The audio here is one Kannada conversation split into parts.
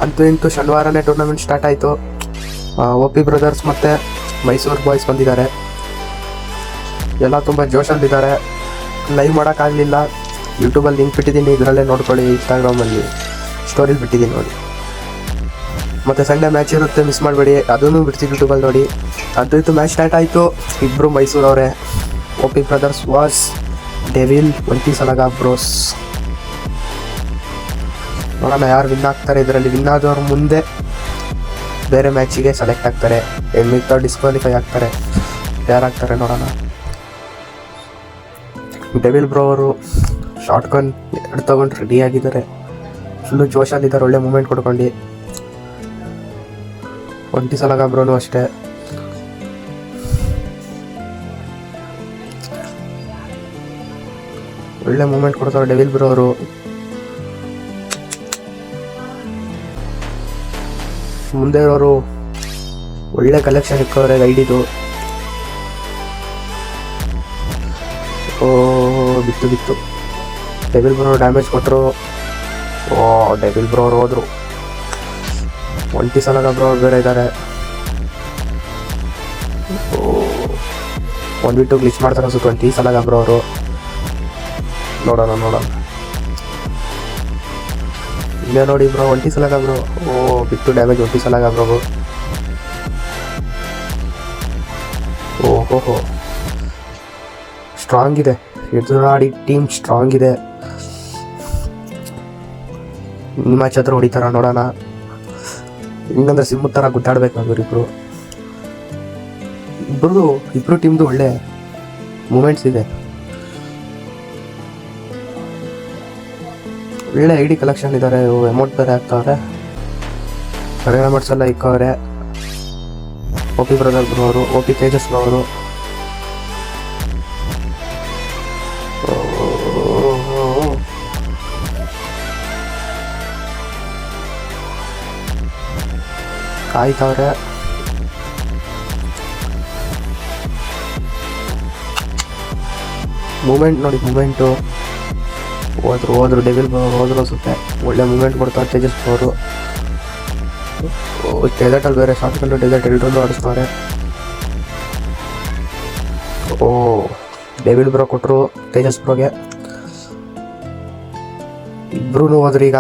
ಅಂತೂ ಇಂತೂ ಶನಿವಾರನೇ ಟೂರ್ನಮೆಂಟ್ ಸ್ಟಾರ್ಟ್ ಆಯಿತು. OP ಬ್ರದರ್ಸ್ ಮತ್ತು ಮೈಸೂರು ಬಾಯ್ಸ್ ಬಂದಿದ್ದಾರೆ. ಎಲ್ಲ ತುಂಬ ಜೋಶಲ್ಲಿದ್ದಾರೆ. ಲೈವ್ ಮಾಡೋಕ್ಕಾಗಲಿಲ್ಲ. ಯೂಟ್ಯೂಬಲ್ಲಿ ಲಿಂಕ್ ಬಿಟ್ಟಿದ್ದೀನಿ, ಇದರಲ್ಲೇ ನೋಡ್ಕೊಳ್ಳಿ. ಇನ್ಸ್ಟಾಗ್ರಾಮಲ್ಲಿ ಸ್ಟೋರಿಲಿ ಬಿಟ್ಟಿದ್ದೀನಿ ನೋಡಿ. ಮತ್ತು ಸಂಡೇ ಮ್ಯಾಚ್ ಇರುತ್ತೆ, ಮಿಸ್ ಮಾಡಬೇಡಿ. ಅದನ್ನು ಬಿಡ್ತೀವಿ ಯೂಟ್ಯೂಬಲ್ಲಿ ನೋಡಿ. ಅಂತೂ ಇಂತೂ ಮ್ಯಾಚ್ ಸ್ಟಾರ್ಟ್ ಆಯಿತು. ಇಬ್ಬರು ಮೈಸೂರವರೇ. OP ಬ್ರದರ್ಸ್ ವಾಸ್ ಡೆವಿಲ್ ಒಂಟಿಸಲಾಗ ಬ್ರೋಸ್. ನೋಡೋಣ ಯಾರು ವಿನ್ ಆಗ್ತಾರೆ. ಇದರಲ್ಲಿ ವಿನ್ ಆದವ್ರು ಮುಂದೆ ಬೇರೆ ಮ್ಯಾಚಿಗೆ ಸೆಲೆಕ್ಟ್ ಆಗ್ತಾರೆ. ಮಿಗತಾ ಡಿಸ್ಕ್ವಾಲಿಫೈ ಆಗ್ತಾರೆ. ಯಾರಾಗ್ತಾರೆ ನೋಡೋಣ. ಡೆವಿಲ್ ಬ್ರೋ ಅವರು ಶಾರ್ಟ್ ಗನ್ 2 ತಗೊಂಡು ರೆಡಿ ಆಗಿದ್ದಾರೆ. ಫುಲ್ಲು ಜೋಶಲ್ಲಿದ್ದಾರೆ. ಒಳ್ಳೆ ಮೂಮೆಂಟ್ ಕೊಡ್ಕೊಂಡು. ಒಂಟಿಸಲಾಗ ಬ್ರೋನು ಅಷ್ಟೇ. ಒಳ್ಳೆ ಮೂಮೆಂಟ್ ಕೊಡ್ತಾರೆ ಡೆವಿಲ್ ಬ್ರೋ ಅವರು. ಮುಂದೆ ಇರೋರು ಒಳ್ಳೆ ಕಲೆಕ್ಷನ್ ಇಕ್ಕವ್ರೆ ಗೈಡಿದು. ಬಿತ್ತು ಡೆವಿಲ್ ಬ್ರೋ ಡ್ಯಾಮೇಜ್ ಕೊಟ್ಟರು. ಡೆವಿಲ್ ಬ್ರೋ ಅವ್ರು ಹೋದ್ರು. ಒಂಟಿಸಲಾಗ ಬ್ರೋ ಅವ್ರು ಬೇರೆ ಇದ್ದಾರೆ. 1v2 ಗ್ಲಿಚ್ ಮಾಡ್ತಾರೆ ಅನ್ಸುತ್ತೆ ಒಂಟಿಸಲಾಗ ಬ್ರೋ ಅವರು. ನೋಡೋಣ. ಇಲ್ಲೇ ನೋಡಿ ಬ್ರೋ ಒಂಟಿಸಲಾಗ ಬ್ರೋ. ಬಿತ್ತು ಡ್ಯಾಮೇಜ್ ಒಂಟಿಸಲಾಗ ಬ್ರೋ. ಓಹೋ ಸ್ಟ್ರಾಂಗ್ ಇದೆ. ಎದುರಾಡಿ ಟೀಮ್ ಸ್ಟ್ರಾಂಗ್ ಇದೆ. ಈ ಮ್ಯಾಚ್ ಹತ್ರ ಹೊಡಿತಾರ ನೋಡೋಣ. ಹಿಂಗಂದ್ರೆ ಸಿಂಹ ಥರ ಗುದ್ದಾಡ್ಬೇಕು ಅವರಿಬ್ರು. ಇಬ್ರು ಟೀಮ್ದು ಒಳ್ಳೆ ಮೂಮೆಂಟ್ಸ್ ಇದೆ. ಒಳ್ಳೆ ID ಕಲೆಕ್ಷನ್ ಇದ್ದಾರೆ. ಅಮೌಂಟ್ ಬೇರೆ ಆಗ್ತಾವ್ರೆ. ಅಮೌಂಟ್ಸ್ ಎಲ್ಲ ಇಕ್ಕವ್ರೆ. OP ಬ್ರದರ್ ಬ್ರೋ ಅವರು, OP ತೇಜಸ್ ಬ್ರೋ ಅವರು. ಕಾಯ್ತವ್ರೆ. ಮೂಮೆಂಟ್ ನೋಡಿ. ಮೂಮೆಂಟು ಹೋದ್ರು ಡೆವಿಲ್ ಹೋದ್ರು ಅನ್ಸುತ್ತೆ. ಒಳ್ಳೆ ಮೂಮೆಂಟ್ ಕೊಡ್ತಾರೆ ತೇಜಸ್ ಅವರು. ಡೆಸರ್ಟಲ್ಲಿ ಬೇರೆ ಶಾರ್ಟ್ ಕಂಡು ಡೆಸರ್ಟ್ 2 ಆಡಿಸ್ತಾರೆ. ಡೆವಿಲ್ ಬ್ರೋ ಕೊಟ್ಟರು ತೇಜಸ್ ಬ್ರೋಗೆ. ಇಬ್ರು ಹೋದ್ರು. ಈಗ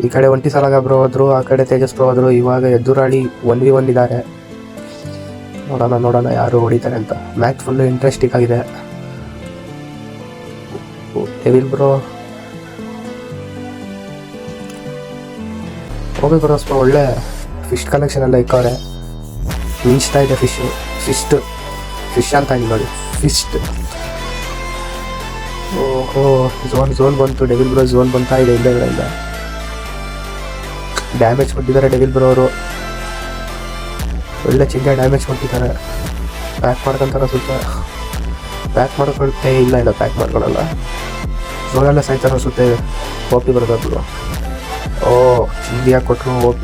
ಈ ಕಡೆ ಒಂಟಿಸಲಾಗ ಬ್ರೋ ಹೋದ್ರು, ಆ ಕಡೆ ತೇಜಸ್ ಬ್ರೋ ಹೋದ್ರು. ಇವಾಗ ಎದುರಾಳಿ 1v1 ಇದ್ದಾರೆ. ನೋಡೋಣ ಯಾರು ಹೊಡಿತಾರೆ ಅಂತ. ಮ್ಯಾಚ್ ಫುಲ್ಲು ಇಂಟ್ರೆಸ್ಟಿಂಗ್ ಆಗಿದೆ. ಡೆವಿಲ್ ಬ್ರೋ OP ಬ್ರೋಸ್ ಒಳ್ಳೆ ಫಿಶ್ ಕಲೆಕ್ಷನ್ ಎಲ್ಲ ಇಕ್ಕವ್ರೆ. ಮಿಂಚ್ತಾ ಇದೆ ಫಿಶ್ ಅಂತ ನೋಡಿ. ಫಿಸ್ಟ್. ಝೋನ್ ಬಂತು. ಡೆವಿಲ್ ಬ್ರೋ ಝೋನ್ ಬಂತಾ ಇದೆ ಹಿಂದೆಗಳಿಂದ. ಡ್ಯಾಮೇಜ್ ಕೊಟ್ಟಿದ್ದಾರೆ ಡೆವಿಲ್ ಬ್ರೋ ಅವರು. ಒಳ್ಳೆ ಚಿಂತೆ ಡ್ಯಾಮೇಜ್ ಕೊಟ್ಟಿದ್ದಾರೆ. ಪ್ಯಾಕ್ ಮಾಡ್ಕೊಂತಾರೆ ಅನ್ಸುತ್ತೆ. ಪ್ಯಾಕ್ ಮಾಡ್ಕೊಳ್ತೇ ಇಲ್ಲ ಪ್ಯಾಕ್ ಮಾಡ್ಕೊಳಲ್ಲ. ಝೋನೆಲ್ಲ ಸಾಯ್ತಾರೆ ಅನ್ಸುತ್ತೆ OP ಬ್ರದರ್ಗಳು. ಚಿಂದಿಯಾಗಿ ಕೊಟ್ಟರು OP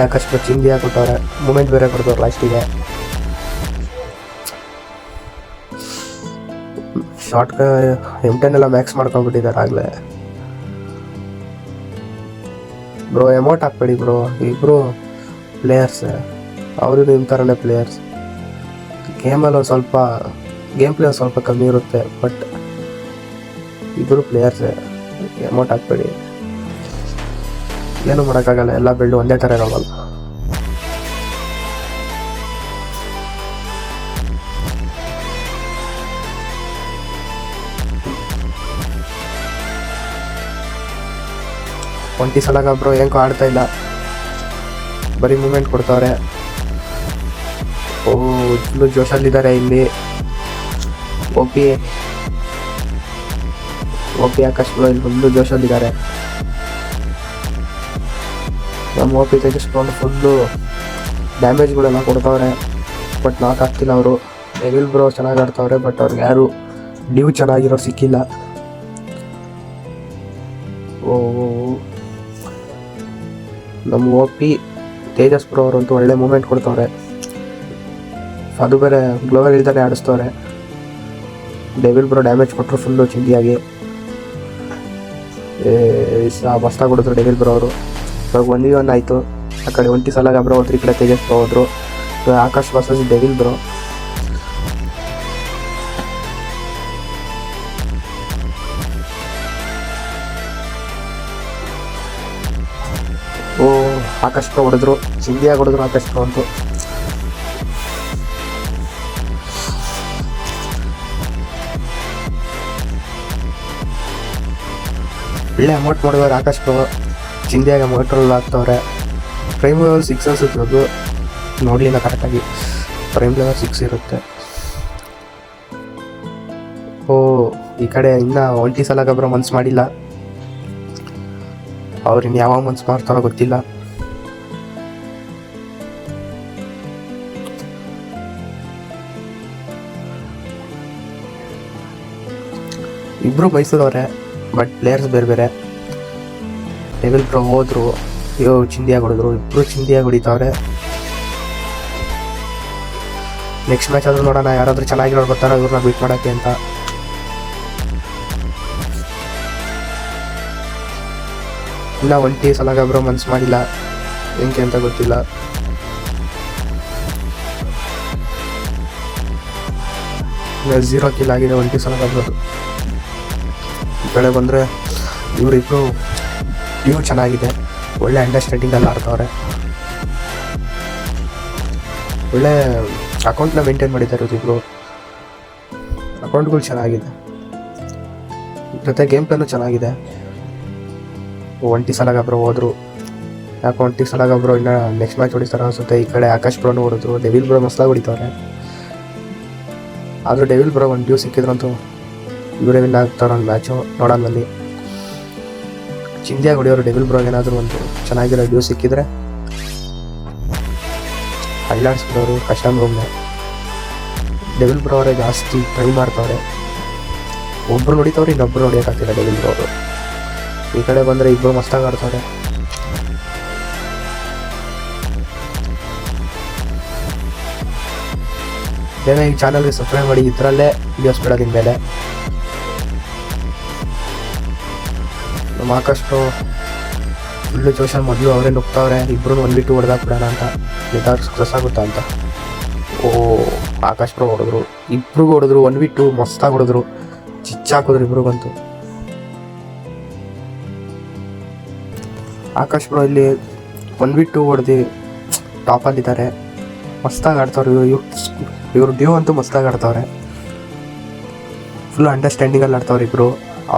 ಆಕಾಶ ಚಿಂದಿಯಾಗಿ ಕೊಟ್ಟವ್ರೆ. ಮೂಮೆಂಟ್ ಬೇರೆ ಕೊಡ್ತವ್ರೆ ಲಾಸ್ಟಿಗೆ. ಶಾರ್ಟ್ M10 ಎಲ್ಲ ಮ್ಯಾಕ್ಸ್ ಮಾಡ್ಕೊಂಡ್ಬಿಟ್ಟಿದ್ದಾರೆ ಆಗಲೇ. ಬ್ರೋ ಅಮೌಂಟ್ ಹಾಕ್ಬೇಡಿ ಬ್ರೋ. ಇಬ್ಬರು ಪ್ಲೇಯರ್ಸ್. ಅವರು ನಿಮ್ಮ ಥರನೇ ಪ್ಲೇಯರ್ಸ್. ಗೇಮಲ್ಲಿ ಗೇಮ್ ಪ್ಲೇ ಸ್ವಲ್ಪ ಕಮ್ಮಿ ಇರುತ್ತೆ. ಬಟ್ ಇಬ್ಬರು ಪ್ಲೇಯರ್ಸೇ. ಅಮೌಂಟ್ ಹಾಕ್ಬೇಡಿ. ಏನೂ ಮಾಡೋಕ್ಕಾಗಲ್ಲ. ಎಲ್ಲ ಬಿಲ್ಡು ಒಂದೇ ಥರ ಇರೋವಲ್ಲ. ಒಂಟಿಸಲಾಗ ಬ್ರೋ ಹೆಂಗೋ ಆಡ್ತಾ ಇಲ್ಲ. ಬರೀ ಮೂಮೆಂಟ್ ಕೊಡ್ತಾವ್ರೆ. ಫುಲ್ಲು ಜೋಶಲ್ಲಿದ್ದಾರೆ ಇಲ್ಲಿ. OP ಆಕಾಶ್ ಬ್ರೋ ಇಲ್ಲಿ ಫುಲ್ಲು ಜೋಶಲ್ಲಿದ್ದಾರೆ. ನಮ್ಮ OP ತೆಗೆಸ್ಕೊಂಡು ಫುಲ್ಲು ಡ್ಯಾಮೇಜ್ಗಳೆಲ್ಲ ಕೊಡ್ತಾವ್ರೆ. ಬಟ್ ನಾಕ್ ಆಗ್ತಿಲ್ಲ ಅವರು. ಡೆವಿಲ್ ಬ್ರೋ ಚೆನ್ನಾಗಿ ಆಡ್ತಾವ್ರೆ. ಬಟ್ ಅವ್ರಿಗೆ ಯಾರು ಡ್ಯೂ ಚೆನ್ನಾಗಿರೋ ಸಿಕ್ಕಿಲ್ಲ. ನಮ್ಮ OP ತೇಜಸ್ ಬ್ರೋ ಅವರಂತೂ ಒಳ್ಳೆ ಮೂಮೆಂಟ್ ಕೊಡ್ತಾವ್ರೆ. ಅದು ಬೇರೆ ಗ್ಲೋವಲ್ ಇಲ್ದಾನೆ ಆಡಿಸ್ತವ್ರೆ. ಡೆವಿಲ್ ಬ್ರೋ ಡ್ಯಾಮೇಜ್ ಕೊಟ್ಟರು ಫುಲ್ಲು ಚಿಂದಿಯಾಗಿ. ಮಸ್ತಾಗಿ ಹೊಡೆದ್ರು ಡೆವಿಲ್ ಬ್ರೋ ಅವರು. ಇವಾಗ 1v1 ಆಯಿತು. ಆ ಕಡೆ ಒಂಟಿ ಸಲಾಗ ಬ್ರೋ ಹೋದ್ರು, ಈ ಕಡೆ ತೇಜಸ್ ಬ್ರೋ ಹೋದ್ರು. Akash versus devil bro. ಓ ಆಕಾಶ್ ಬ್ರೋ ಹೊಡೆದ್ರು, ಚಿಂದಿಯಾಗಿ ಹೊಡೆದ್ರು ಆಕಾಶ್ ಬ್ರೋ ಅಂತೂ. ಒಳ್ಳೆ ಅಮೌಂಟ್ ಮಾಡಿದವ್ರೆ ಆಕಾಶ್ ಬ್ರೋ, ಚಿಂದಿಯಾಗಿ ಅಮೌಂಟ್ರಲ್ಲಿ ಆಗ್ತವ್ರೆ. ಪ್ರೈಮ್ ಲೆವೆಲ್ 6 ಅನ್ಸುತ್ತೆ, ನೋಡಲಿಲ್ಲ ಕರೆಕ್ಟಾಗಿ. ಪ್ರೈಮ್ ಲೆವೆಲ್ 6 ಇರುತ್ತೆ. ಓ ಈ ಕಡೆ ಇನ್ನೂ ಒಂಟಿ ಸಲಾಗ ಬ್ರೋ ಮನ್ಸು ಮಾಡಿಲ್ಲ. ಅವ್ರು ಇನ್ನು ಯಾವಾಗ ಮನ್ಸು ಮಾಡ್ತಾರೋ ಗೊತ್ತಿಲ್ಲ. ಇಬ್ಬರು ಬಯಸಿದವ್ರೆ, ಬಟ್ ಪ್ಲೇಯರ್ಸ್ ಬೇರೆ ಬೇರೆ. ಡೆವಿಲ್ ಬ್ರೋ ಹೋದ್ರು, ಚಿಂದಿಯಾಗಿ ಹೊಡೆದ್ರು, ಇಬ್ಬರು ಚಿಂದಿಯಾಗಿ ಹೊಡಿತಾವ್ರೆ. ನೆಕ್ಸ್ಟ್ ಮ್ಯಾಚ್ ಆದ್ರೂ ನೋಡೋಣ, ಯಾರಾದರೂ ಚೆನ್ನಾಗಿರೋರು ಬರ್ತಾರೆ ಇವ್ರನ್ನ ಬೀಟ್ ಮಾಡೋಕ್ಕೆ ಅಂತ. ಇಲ್ಲ ಒಂಟಿ ಸಲಾಗ ಬ್ರೋ ಮನ್ಸು ಮಾಡಿಲ್ಲ, ಹೆಂಗೆ ಅಂತ ಗೊತ್ತಿಲ್ಲ. ಈಗ 0 ಕಿಲ್ ಆಗಿದೆ ಒಂಟಿ ಸಲಾಗ ಬ್ರೋದು. ಈ ಕಡೆ ಬಂದರೆ ಇವರಿಬ್ಬರು ಚೆನ್ನಾಗಿದೆ, ಒಳ್ಳೆ ಅಂಡರ್ಸ್ಟ್ಯಾಂಡಿಂಗಲ್ಲಿ ಆಡ್ತವ್ರೆ. ಒಳ್ಳೆ ಅಕೌಂಟ್ನ ಮೇಂಟೈನ್ ಮಾಡಿದ್ದಾರೆ ಇವರು. ಅಕೌಂಟ್ಗಳು ಚೆನ್ನಾಗಿದೆ, ಜೊತೆ ಗೇಮ್ ಪ್ಲೇನು ಚೆನ್ನಾಗಿದೆ. ಒಂಟಿ ಸಲಾಗ ಬ್ರೋ ಹೋದ್ರು, ಯಾಕೆ ಒಂಟಿ ಸಲಾಗ ಬ್ರೋ ಇನ್ನು ನೆಕ್ಸ್ಟ್ ಮ್ಯಾಚ್ ಹೊಡಿತಾರೆ ಅನ್ಸುತ್ತೆ. ಈ ಕಡೆ ಆಕಾಶ್ ಬ್ರೋನು ಹೊಡೆದ್ರು, ಡೆವಿಲ್ ಬ್ರೋ ಮಸ್ತಾಗಿ ಹೊಡಿತವ್ರೆ. ಆದರೂ ಡೆವಿಲ್ ಬ್ರೋ ಒಂದು ಡ್ಯೂ ಸಿಕ್ಕಿದ್ರಂತೂ ಇವರೇ ವಿನ್ ಆಗ್ತಾರೆ ಒಂದು ಮ್ಯಾಚು. ನೋಡೋಣ ಬನ್ನಿ, ಚಿಂದಿಯಾಗಿ ಹೊಡಿಯೋರು ಡೆವಿಲ್ ಬ್ರೋಗೆ ಏನಾದರೂ ಒಂದು ಚೆನ್ನಾಗಿರೋ ಡ್ಯೂ ಸಿಕ್ಕಿದ್ರೆ ಅಲ್ಲಾಡಿಸ್ಬಿಡೋರು ಕಷ್ಟ ರೂಮ್ನೆ. ಡೆವಿಲ್ ಬ್ರೋ ಅವರೇ ಜಾಸ್ತಿ ಟ್ರೈ ಮಾಡ್ತವ್ರೆ. ಒಬ್ಬರು ನೋಡಿತವ್ರೆ, ಇನ್ನೊಬ್ಬರು ನೋಡಿಯೋಕ್ಕಾಗ್ತಿಲ್ಲ ಡೆವಿಲ್ ಬ್ರೋ ಅವರು. ಈ ಕಡೆ ಬಂದರೆ ಇಬ್ಬರು ಮಸ್ತಾಗಿ ಆಡ್ತಾರೆ. ಬೇಗ ಈ ಚಾನಲ್ಗೆ ಸಬ್ಸ್ಕ್ರೈಬ್ ಮಾಡಿ, ಇದರಲ್ಲೇ ವಿಡಿಯೋಸ್ ಬಿಡೋದಿನ ಮೇಲೆ. ನಮ್ಮ ಆಕಾಶ್ ಬ್ರೋ ಫುಲ್ಲು ಜೋಶಲ್ಲಿ ಮೊದಲು ಅವರೇ ನುಗ್ತವ್ರೆ. ಇಬ್ಬರು 1v2 ಹೊಡೆದಾಕ್ಬಿಡೋಣ ಅಂತ, ನಿರ್ಧಾರ ಸಕ್ಸಸ್ ಆಗುತ್ತಾ ಅಂತ. ಓ ಆಕಾಶ್ ಬ್ರೋ ಹೊಡೆದ್ರು, ಇಬ್ರಿಗೂ ಹೊಡೆದ್ರು, 1v2 ಮಸ್ತಾಗಿ ಹೊಡೆದ್ರು, ಚಿಚ್ಚಾಕಿದ್ರು ಇಬ್ರಿಗಂತೂ. ಆಕಾಶ್ ಬ್ರೋ ಇಲ್ಲಿ 1v2 ಹೊಡೆದು ಟಾಪಲ್ಲಿದ್ದಾರೆ, ಮಸ್ತಾಗಿ ಆಡ್ತವ್ರೆ ಇವರು ಡ್ಯೂ ಅಂತೂ ಮಸ್ತಾಗಿ ಆಡ್ತವ್ರೆ. ಫುಲ್ ಅಂಡರ್ಸ್ಟ್ಯಾಂಡಿಂಗಲ್ಲಿ ಆಡ್ತವ್ರೆ ಇಬ್ಬರು.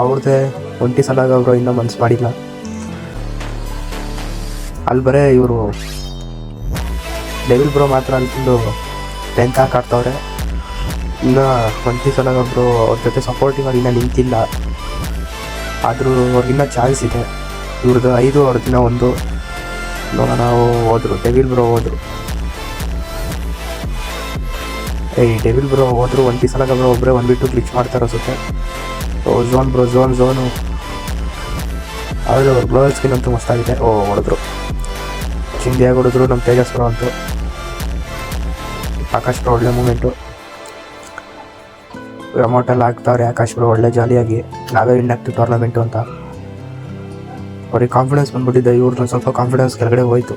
ಅವ್ರದ್ದೇ ಒಂಟಿ ಸಲಾಗ ಬ್ರೋ ಇನ್ನೂ ಮನ್ಸು ಮಾಡಿಲ್ಲ. ಅಲ್ಲಿ ಬರೇ ಇವರು ಡೆವಿಲ್ ಬ್ರೋ ಮಾತ್ರ ಅಲ್ಲಿ ಫುಲ್ಲು ಟೆಂತ್ ಹಾಕಿ ಆಡ್ತವ್ರೆ. ಇನ್ನು ಒಂಟಿ ಸಲಾಗ ಬ್ರೋ ಅವ್ರ ಜೊತೆ ಸಪೋರ್ಟಿಂಗ್ ಆಗಿ ಇನ್ನೂ ನಿಂತಿಲ್ಲ. ಆದರೂ ಅವ್ರಿಗಿನ್ನ ಚಾನ್ಸ್ ಇದೆ. ಇವ್ರದ್ದು 5, ಅವ್ರದ್ದಿನ 1. ನೋಡೋಣ. ಹೋದ್ರು ಡೆವಿಲ್ ಬ್ರೋ ಹೋದ್ರು. ಡೆವಿಲ್ ಬ್ರೋ ಹೋದ್ರು, ಒಂಟಿ ಸಲಾಗ ಬ್ರೋ ಒಬ್ಬರೇ 1v2 ಗ್ಲಿಚ್ ಮಾಡ್ತಾರೆ ಅನ್ಸುತ್ತೆ. ಝೋನ್ ಬ್ರೋ, ಝೋನು ಆದರೆ ಅವ್ರ ಗ್ಲೋವಲ್ ಸ್ಕಿನ್ ಅಂತೂ ಮಸ್ತಾಗಿದೆ. ಹೊಡೆದ್ರು, ಚಿಂದಿಯಾಗಿ ಹೊಡೆದ್ರು ನಮ್ಮ ತೇಜಸ್ ಬ್ರೋ ಅಂತೂ. ಆಕಾಶ್ ಬ್ರೋ ಒಳ್ಳೆ ಮೂಮೆಂಟು, ಅಮೌಂಟೆಲ್ಲ ಹಾಕ್ತಾವ್ರೆ ಆಕಾಶ್ ಬ್ರೋ ಒಳ್ಳೆ ಜಾಲಿಯಾಗಿ. ನಾವೇ ವಿನ್ ಆಗ್ತೀವಿ ಟೂರ್ನಮೆಂಟು ಅಂತ ಅವ್ರಿಗೆ ಕಾನ್ಫಿಡೆನ್ಸ್ ಬಂದ್ಬಿಟ್ಟಿದೆ. ಇವ್ರದ್ದು ಸ್ವಲ್ಪ ಕಾನ್ಫಿಡೆನ್ಸ್ ಕೆಳಗಡೆ ಹೋಯ್ತು.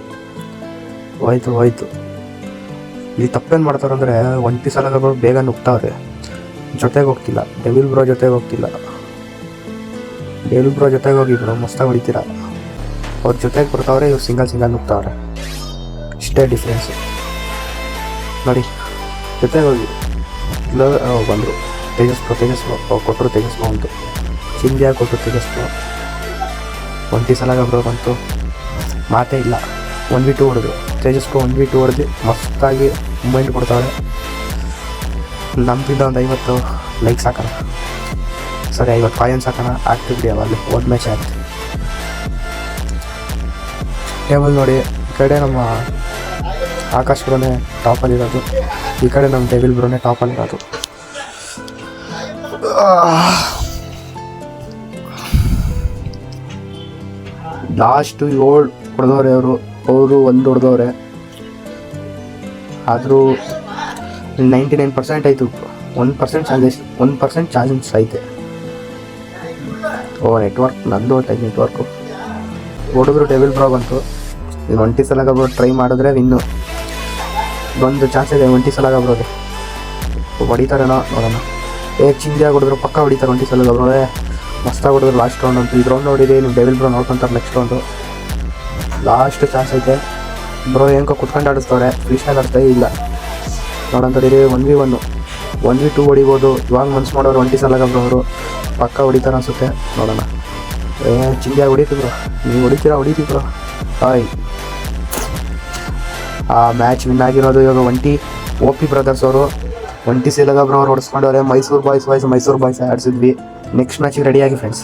ಇಲ್ಲಿ ತಪ್ಪೇನು ಮಾಡ್ತಾರಂದರೆ ಒಂಟಿ ಸಲಾಗ ಬ್ರೋ ಬೇಗ ನುಗ್ತಾವ್ರೆ, ಜೊತೆಗೆ ಹೋಗ್ತಿಲ್ಲ. ಡೆವಿಲ್ ಬ್ರೋ ಜೊತೆಗೆ ಹೋಗ್ತಿಲ್ಲ. ಡೆವಿಲ್ ಬ್ರೋ ಜೊತೆಗೆ ಹೋಗಿ ಬ್ರೋ ಮಸ್ತಾಗಿ ಹೊಡಿತೀರ. ಅವ್ರ ಜೊತೆಗೆ ಬರ್ತಾವ್ರೆ, ಇವ್ರು ಸಿಂಗಲ್ ನುಗ್ತಾವ್ರೆ. ಇಷ್ಟೇ ಡಿಫ್ರೆನ್ಸು ನೋಡಿ. ಜೊತೆಗೆ ಹೋಗಿ ಬಂದರು ತೇಜಸ್ ಬ್ರೋ ಕೊಟ್ಟರು. ತೇಜಸ್ ಬ್ರೋ ಅಂತು ಚಿಂದಿಯಾಗಿ ಕೊಟ್ಟರು. ತೇಜಸ್ ಬ್ರೋ ಒಂಟಿ ಸಲಾಗ ಬ್ರೋ ಬಂತು, ಮಾತೇ ಇಲ್ಲ. 1v2 ಹೊಡೆದು ತೇಜಸ್ ಬ್ರೋ 1v2 ಹೊಡೆದು ಮಸ್ತಾಗಿ ಮೂಮೆಂಟ್ ಕೊಡ್ತಾವ್ರೆ. ನಮ್ಮಿಂದ ಒಂದು 50 ಲೈಕ್ಸ್ ಹಾಕೋಣ, ಸರಿ 50 ಕಾಯಿನ್ಸ್ ಹಾಕೋಣ. ಆಗ್ತಿದ್ರಿ ಅವಾಗ ಒಂದು ಮ್ಯಾಚ್ ಆಗ್ತದೆ. ಟೇಬಲ್ ನೋಡಿ, ಈ ಕಡೆ ನಮ್ಮ ಆಕಾಶ್ ಬ್ರೋನೇ ಟಾಪಲ್ಲಿರೋದು, ಈ ಕಡೆ ನಮ್ಮ ಡೆವಿಲ್ ಬ್ರೋನೇ ಟಾಪಲ್ಲಿರೋದು. ಲಾಸ್ಟು 7 ಹೊಡೆದವ್ರೆ ಅವರು 1 ಹೊಡೆದವ್ರೆ. ಆದರೂ 99% ಆಯಿತು. 1% ಚಾನ್ಸಸ್ ಐತೆ. ಓ ನೆಟ್ವರ್ಕ್ ನಂದು ಹೊಟ್ಟೆ ನೆಟ್ವರ್ಕು ಹೊಡೆದ್ರು ಡೆವಿಲ್ ಬ್ರೋ ಬಂತು. ಇದು 20 ಸಲ ಬ್ರೋ ಟ್ರೈ ಮಾಡಿದ್ರೆ ಇನ್ನು ಒಂದು ಚಾನ್ಸ್ ಇದೆ 20 ಸಲ ಬ್ರೋಗೆ ಹೊಡಿತಾರೇನೋ ನೋಡೋಣ. ಚಿಂದಿಯಾಗಿ ಹೊಡಿದ್ರು ಪಕ್ಕ ಹೊಡಿತಾರೆ 20 ಸಲ ಬ್ರೋಗೆ. ಮಸ್ತಾಗಿ ಹೊಡಿದ್ರು ಲಾಸ್ಟ್ ರೌಂಡ್ ಅಂತೂ. ಇದು ರೌಂಡ್ ನೋಡಿರಿ ನೀವು ಡೆವಿಲ್ ಬ್ರೋ ನೋಡ್ಕೊಂತಾರೆ. ನೆಕ್ಸ್ಟ್ ರೌಂಡು ಲಾಸ್ಟ್ ಚಾನ್ಸ್ ಐತೆ. ಬ್ರೋ ಏನಕ್ಕೋ ಕುತ್ಕೊಂಡು ಆಡಿಸ್ತವ್ರೆ, ಫ್ರೀಸ್ಟೈಲ್ ಆಡ್ತಾ ಇಲ್ಲ ನೋಡಂತೇಳಿ. 1v2 ಹೊಡಿಬೋದು ಇವಾಗ ಮನ್ಸು ಮಾಡೋರು 20 ಸಲ ಬ್ರೋ ಅವರು ಪಕ್ಕ ಹೊಡಿತಾರೆ ಅನಿಸುತ್ತೆ. ನೋಡೋಣ. ಚಿಂದಿಯಾಗಿ ಹೊಡಿತಿದ್ರು, ನೀವು ಹೊಡಿತೀವಿ ಬ್ರೋ. ಹಾಯ್ ಆ ಮ್ಯಾಚ್ ವಿನ್ ಆಗಿರೋದು ಇವಾಗ OP ಬ್ರದರ್ಸ್ ಅವರು 20 ಸಲ ಬ್ರೋ ಅವ್ರು ಹೊಡಿಸ್ಕೊಂಡವ್ರೆ. ಮೈಸೂರು ಬಾಯ್ಸ್ ಆಡಿಸಿದ್ವಿ. ನೆಕ್ಸ್ಟ್ ಮ್ಯಾಚಿಗೆ ರೆಡಿಯಾಗಿ ಫ್ರೆಂಡ್ಸ್.